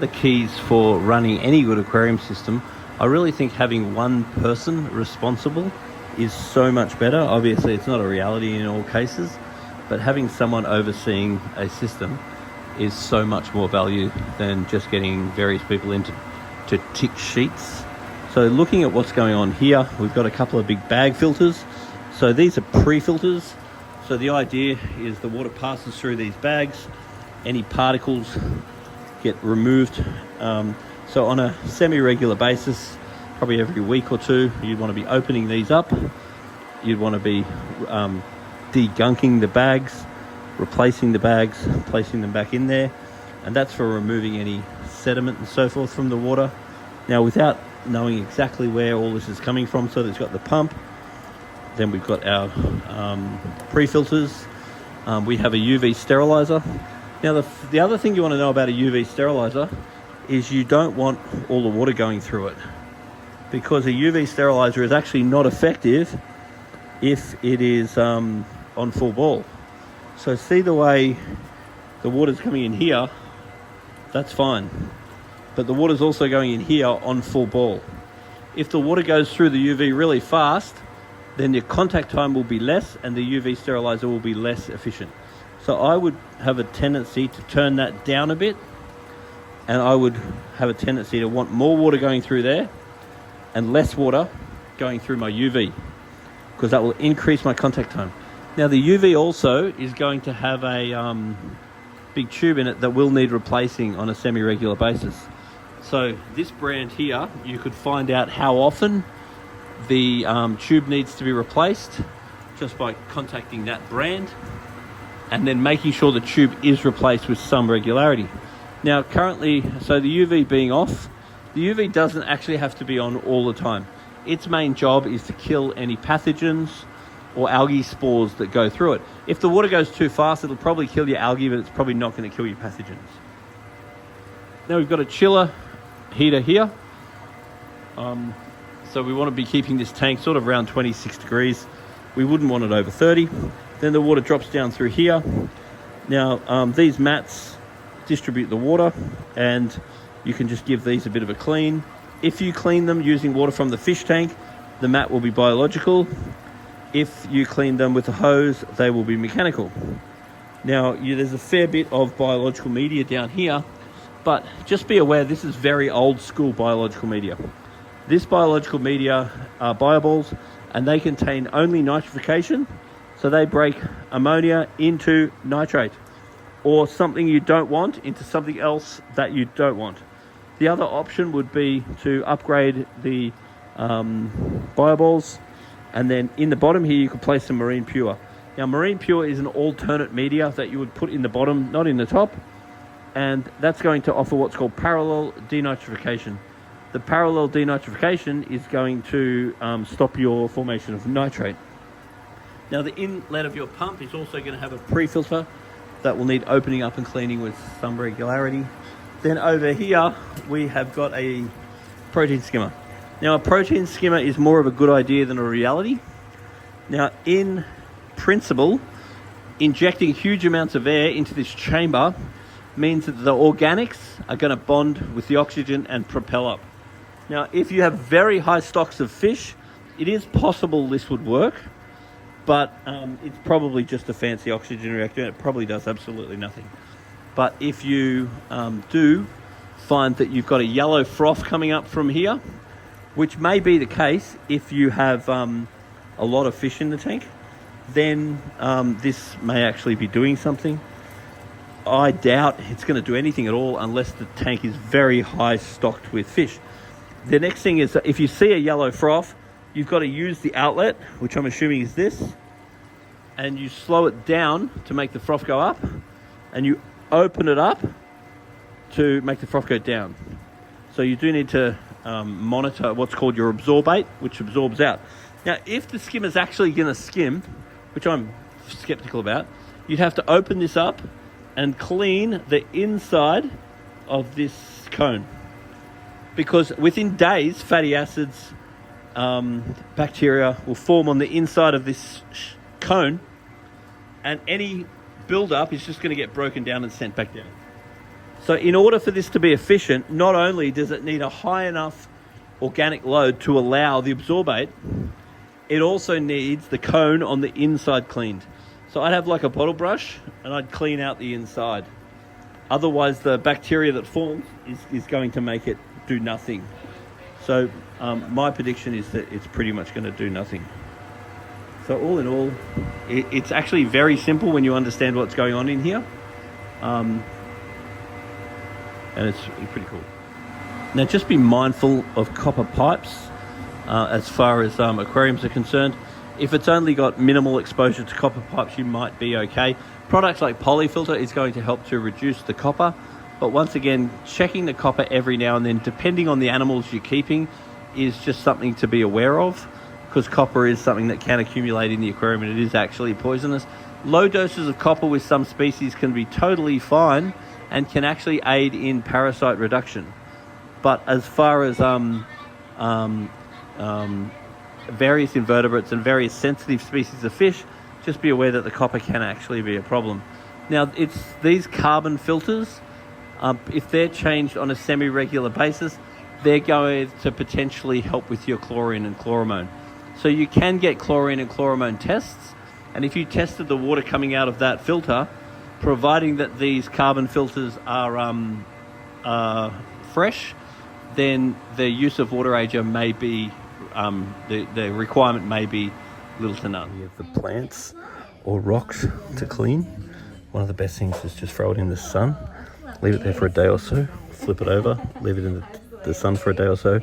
the keys for running any good aquarium system, I really think having one person responsible is so much better. Obviously, it's not a reality in all cases, but having someone overseeing a system is so much more value than just getting various people in to tick sheets. So looking at what's going on here, we've got a couple of big bag filters. So these are pre-filters. So the idea is the water passes through these bags, any particles get removed. So on a semi-regular basis, probably every week or two, you'd want to be opening these up. You'd want to be degunking the bags, replacing the bags, placing them back in there. And that's for removing any sediment and so forth from the water. Now, without knowing exactly where all this is coming from, so there's got the pump, then we've got our pre-filters. We have a UV sterilizer. Now, the other thing you want to know about a UV sterilizer is you don't want all the water going through it, because a UV sterilizer is actually not effective if it is on full ball. So see the way the water's coming in here, that's fine. But the water's also going in here on full ball. If the water goes through the UV really fast, then your contact time will be less and the UV sterilizer will be less efficient. So I would have a tendency to turn that down a bit, and I would have a tendency to want more water going through there and less water going through my UV, because that will increase my contact time. Now, the UV also is going to have a big tube in it that will need replacing on a semi-regular basis. So this brand here, you could find out how often the tube needs to be replaced just by contacting that brand and then making sure the tube is replaced with some regularity. Now, currently, so the UV being off, the UV doesn't actually have to be on all the time. Its main job is to kill any pathogens or algae spores that go through it. If the water goes too fast, it'll probably kill your algae, but it's probably not going to kill your pathogens. Now we've got a chiller heater here. So we want to be keeping this tank sort of around 26 degrees. We wouldn't want it over 30. Then the water drops down through here. Now these mats distribute the water, and you can just give these a bit of a clean. If you clean them using water from the fish tank, the mat will be biological. If you clean them with a hose, they will be mechanical. Now, there's a fair bit of biological media down here, but just be aware this is very old school biological media. This biological media are bioballs, and they contain only nitrification, so they break ammonia into nitrate, or something you don't want into something else that you don't want. The other option would be to upgrade the bioballs, and then in the bottom here you could place some marine pure. Now, marine pure is an alternate media that you would put in the bottom, not in the top, and that's going to offer what's called parallel denitrification. The parallel denitrification is going to stop your formation of nitrate. Now, the inlet of your pump is also going to have a pre-filter that will need opening up and cleaning with some regularity. Then over here we have got a protein skimmer. Now, a protein skimmer is more of a good idea than a reality. Now, in principle, injecting huge amounts of air into this chamber means that the organics are going to bond with the oxygen and propel up. Now, if you have very high stocks of fish, it is possible this would work, but it's probably just a fancy oxygen reactor, and it probably does absolutely nothing. But if you do find that you've got a yellow froth coming up from here, which may be the case if you have a lot of fish in the tank, then this may actually be doing something. I doubt it's going to do anything at all unless the tank is very high stocked with fish. The next thing is that if you see a yellow froth, you've got to use the outlet, which I'm assuming is this, and you slow it down to make the froth go up, and you open it up to make the froth go down. So you do need to monitor what's called your absorbate, which absorbs out. Now, if the skimmer's actually going to skim, which I'm skeptical about, you'd have to open this up and clean the inside of this cone, because within days, fatty acids, bacteria will form on the inside of this cone, and any build-up is just going to get broken down and sent back down. So in order for this to be efficient, not only does it need a high enough organic load to allow the absorbate, it also needs the cone on the inside cleaned. So I'd have like a bottle brush and I'd clean out the inside. Otherwise the bacteria that forms is going to make it do nothing. So my prediction is that it's pretty much going to do nothing. So all in all, it's actually very simple when you understand what's going on in here. And it's pretty cool. Now just be mindful of copper pipes as far as aquariums are concerned. If it's only got minimal exposure to copper pipes, you might be okay. Products like polyfilter is going to help to reduce the copper. But once again, checking the copper every now and then, depending on the animals you're keeping, is just something to be aware of, because copper is something that can accumulate in the aquarium and it is actually poisonous. Low doses of copper with some species can be totally fine and can actually aid in parasite reduction. But as far as various invertebrates and various sensitive species of fish, just be aware that the copper can actually be a problem. Now, it's these carbon filters, if they're changed on a semi-regular basis, they're going to potentially help with your chlorine and chloramone. So you can get chlorine and chloramone tests, and if you tested the water coming out of that filter, providing that these carbon filters are fresh, then the use of water agent may be, the requirement may be little to none. We have the plants or rocks to clean. One of the best things is just throw it in the sun, leave it there for a day or so, flip it over, leave it in the sun for a day or so,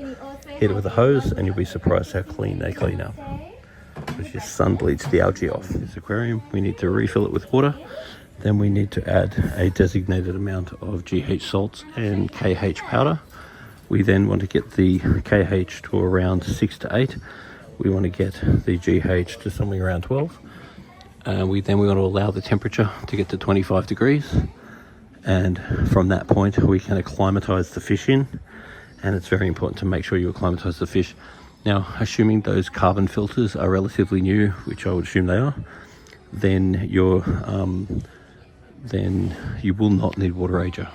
hit it with a hose, and you'll be surprised how clean they clean up. It's just sun bleeds the algae off. This aquarium, we need to refill it with water. Then we need to add a designated amount of GH salts and KH powder. We then want to get the KH to around 6 to 8. We want to get the GH to something around 12. We want to allow the temperature to get to 25 degrees. And from that point, we can acclimatize the fish in. And it's very important to make sure you acclimatize the fish. Now, assuming those carbon filters are relatively new, which I would assume they are, then you will not need water ager.